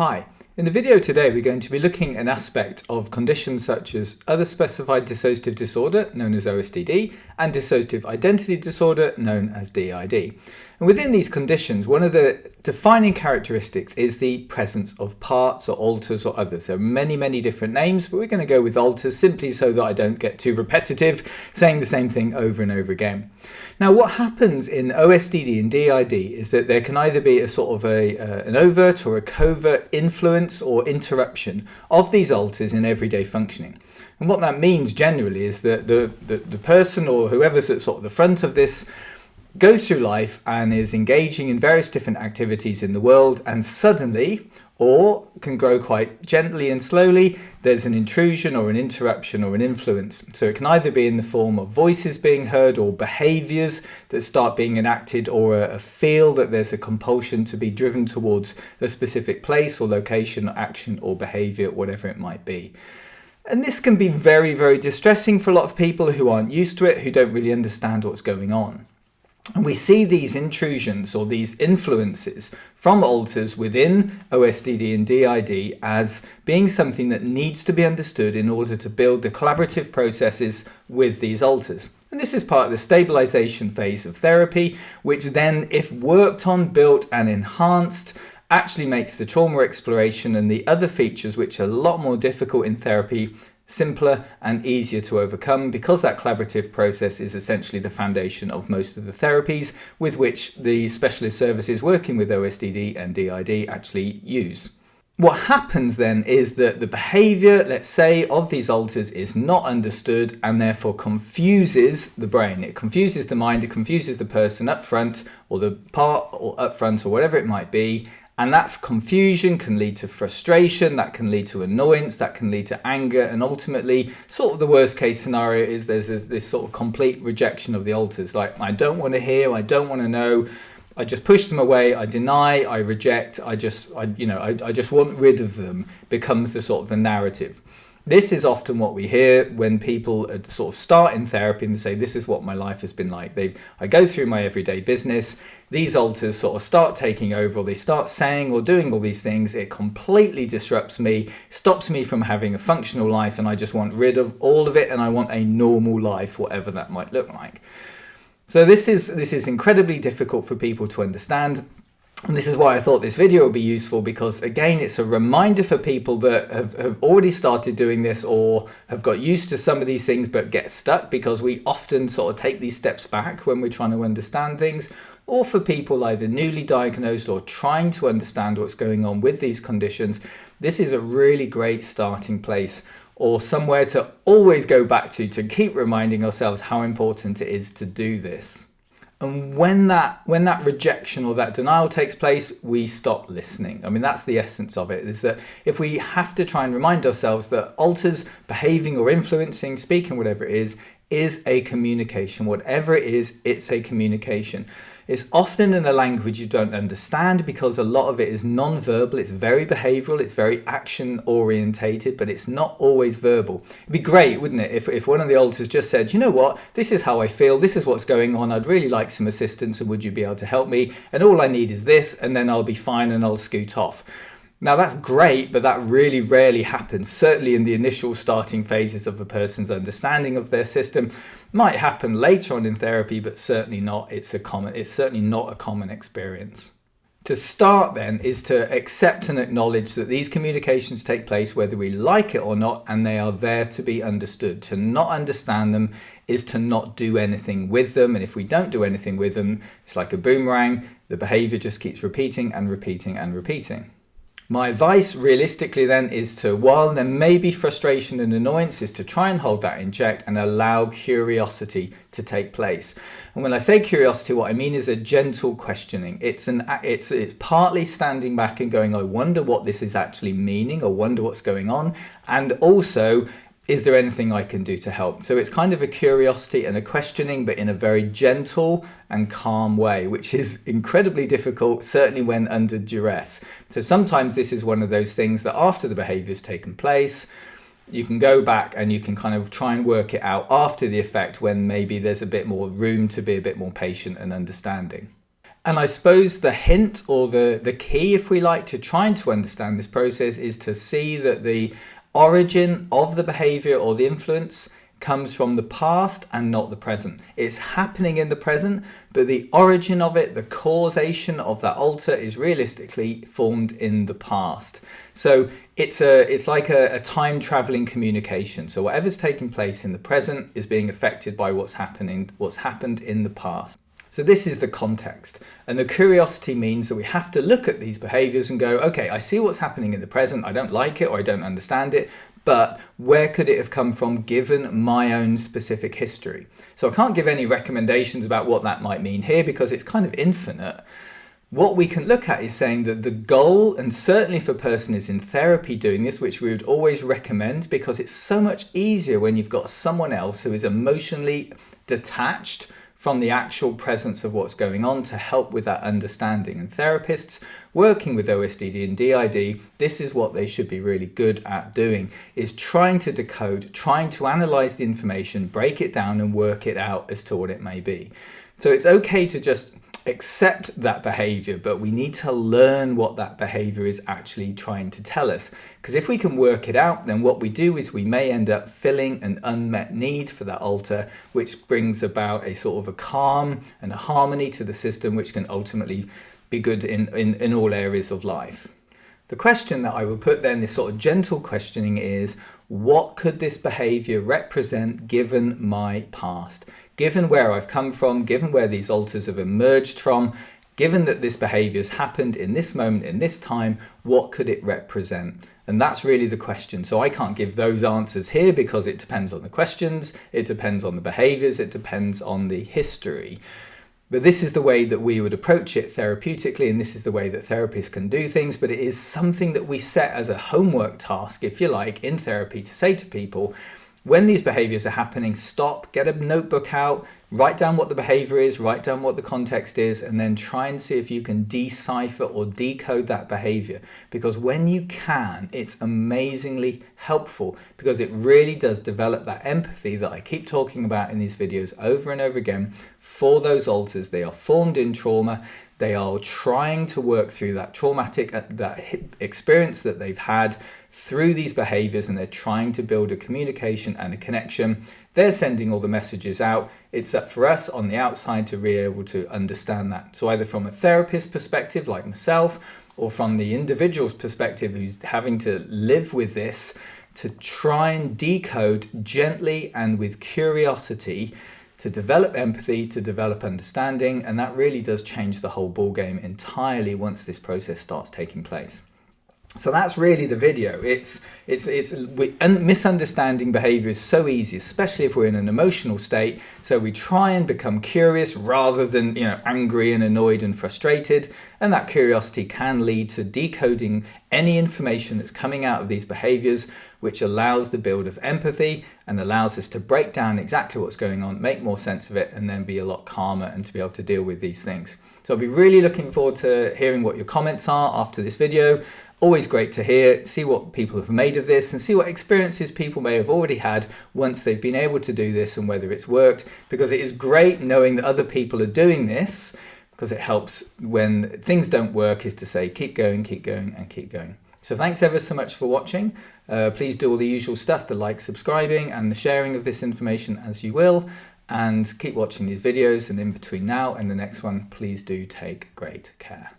Hi, in the video today we're going to be looking at an aspect of conditions such as Other Specified Dissociative Disorder, known as OSDD, and Dissociative Identity Disorder, known as DID. And within these conditions, one of the defining characteristics is the presence of parts or alters or others. There are many different names, but we're going to go with alters simply so that I don't get too repetitive, saying the same thing over and over again. Now, what happens in OSDD and DID is that there can either be a sort of an overt or a covert influence or interruption of these alters in everyday functioning. And what that means generally is that the person or whoever's at sort of the front of this goes through life and is engaging in various different activities in the world, and suddenly, or can grow quite gently and slowly, there's an intrusion or an interruption or an influence. So it can either be in the form of voices being heard or behaviours that start being enacted, or a feel that there's a compulsion to be driven towards a specific place or location or action or behaviour, whatever it might be. And this can be very distressing for a lot of people who aren't used to it, who don't really understand what's going on. And we see these intrusions or these influences from alters within OSDD and DID as being something that needs to be understood in order to build the collaborative processes with these alters. And this is part of the stabilization phase of therapy, which then, if worked on, built and enhanced, actually makes the trauma exploration and the other features, which are a lot more difficult in therapy, simpler and easier to overcome, because that collaborative process is essentially the foundation of most of the therapies with which the specialist services working with OSDD and DID actually use. What happens then is that the behaviour, let's say, of these alters is not understood and therefore confuses the brain. It confuses the mind, it confuses the person up front or the part or up front or whatever it might be. And that confusion can lead to frustration, that can lead to annoyance, that can lead to anger, and ultimately, sort of the worst case scenario is there's this sort of complete rejection of the alters. Like, I don't want to hear, I don't want to know, I just push them away, I deny, I reject, I just want rid of them, becomes the sort of the narrative. This is often what we hear when people sort of start in therapy and say, this is what my life has been like. I go through my everyday business, these alters sort of start taking over, or they start saying or doing all these things. It completely disrupts me, stops me from having a functional life, and I just want rid of all of it, and I want a normal life, whatever that might look like. So this is incredibly difficult for people to understand. And this is why I thought this video would be useful, because again, it's a reminder for people that have already started doing this or have got used to some of these things but get stuck, because we often sort of take these steps back when we're trying to understand things, or for people either newly diagnosed or trying to understand what's going on with these conditions. This is a really great starting place, or somewhere to always go back to keep reminding ourselves how important it is to do this. And when that rejection or that denial takes place, we stop listening. I mean, that's the essence of it, is that if we have to try and remind ourselves that alters behaving or influencing, speaking, whatever it is a communication. Whatever it is, it's a communication. It's often in a language you don't understand, because a lot of it is non-verbal. It's very behavioural, it's very action orientated, but it's not always verbal. It'd be great, wouldn't it, if one of the alters just said, you know what, this is how I feel, this is what's going on, I'd really like some assistance, and would you be able to help me, and all I need is this, and then I'll be fine and I'll scoot off. Now, that's great, but that really rarely happens. Certainly in the initial starting phases of a person's understanding of their system. Might happen later on in therapy, but certainly not. It's certainly not a common experience. To start then is to accept and acknowledge that these communications take place whether we like it or not, and they are there to be understood. To not understand them is to not do anything with them, and if we don't do anything with them, it's like a boomerang. The behaviour just keeps repeating and repeating and repeating. My advice realistically then is to, while there may be frustration and annoyance, is to try and hold that in check and allow curiosity to take place. And when I say curiosity, what I mean is a gentle questioning. It's partly standing back and going, I wonder what this is actually meaning, or wonder what's going on, and also, is there anything I can do to help? So it's kind of a curiosity and a questioning, but in a very gentle and calm way, which is incredibly difficult, certainly when under duress. So sometimes this is one of those things that after the behaviour's taken place, you can go back and you can kind of try and work it out after the effect, when maybe there's a bit more room to be a bit more patient and understanding. And I suppose the hint, or the key, if we like, to trying to understand this process is to see that the origin of the behavior or the influence comes from the past and not the present. It's happening in the present, but the origin of it, the causation of that alter, is realistically formed in the past. So it's like a time traveling communication. So whatever's taking place in the present is being affected by what's happened in the past. So this is the context, and the curiosity means that we have to look at these behaviors and go, okay, I see what's happening in the present, I don't like it or I don't understand it, but where could it have come from given my own specific history? So I can't give any recommendations about what that might mean here because it's kind of infinite. What we can look at is saying that the goal, and certainly if a person is in therapy doing this, which we would always recommend because it's so much easier when you've got someone else who is emotionally detached from the actual presence of what's going on to help with that understanding. And therapists working with OSDD and DID, this is what they should be really good at doing, is trying to decode, trying to analyze the information, break it down and work it out as to what it may be. So it's okay to just accept that behavior, but we need to learn what that behavior is actually trying to tell us. Because if we can work it out, then what we do is we may end up filling an unmet need for that alter, which brings about a sort of a calm and a harmony to the system, which can ultimately be good in all areas of life. The question that I would put then, this sort of gentle questioning, is what could this behavior represent given my past? Given where I've come from, given where these alters have emerged from, given that this behavior has happened in this moment, in this time, what could it represent? And that's really the question. So I can't give those answers here because it depends on the questions, it depends on the behaviors, it depends on the history. But this is the way that we would approach it therapeutically, and this is the way that therapists can do things. But it is something that we set as a homework task, if you like, in therapy to say to people, when these behaviors are happening, stop, get a notebook out, write down what the behavior is, write down what the context is, and then try and see if you can decipher or decode that behavior. Because when you can, it's amazingly helpful because it really does develop that empathy that I keep talking about in these videos over and over again for those alters. They are formed in trauma. They are trying to work through that traumatic experience that they've had through these behaviors, and they're trying to build a communication and a connection. They're sending all the messages out. It's up for us on the outside to be able to understand that. So either from a therapist perspective like myself, or from the individual's perspective who's having to live with this, to try and decode gently and with curiosity, to develop empathy, to develop understanding, and that really does change the whole ballgame entirely once this process starts taking place. So that's really the video. Misunderstanding behavior is so easy, especially if we're in an emotional state. So we try and become curious rather than, angry and annoyed and frustrated. And that curiosity can lead to decoding any information that's coming out of these behaviors, which allows the build of empathy and allows us to break down exactly what's going on, make more sense of it, and then be a lot calmer and to be able to deal with these things. So I'll be really looking forward to hearing what your comments are after this video. Always great to hear, see what people have made of this and see what experiences people may have already had once they've been able to do this and whether it's worked, because it is great knowing that other people are doing this, because it helps when things don't work, is to say keep going and keep going. So thanks ever so much for watching. Please do all the usual stuff, the like, subscribing and the sharing of this information as you will, and keep watching these videos, and in between now and the next one, please do take great care.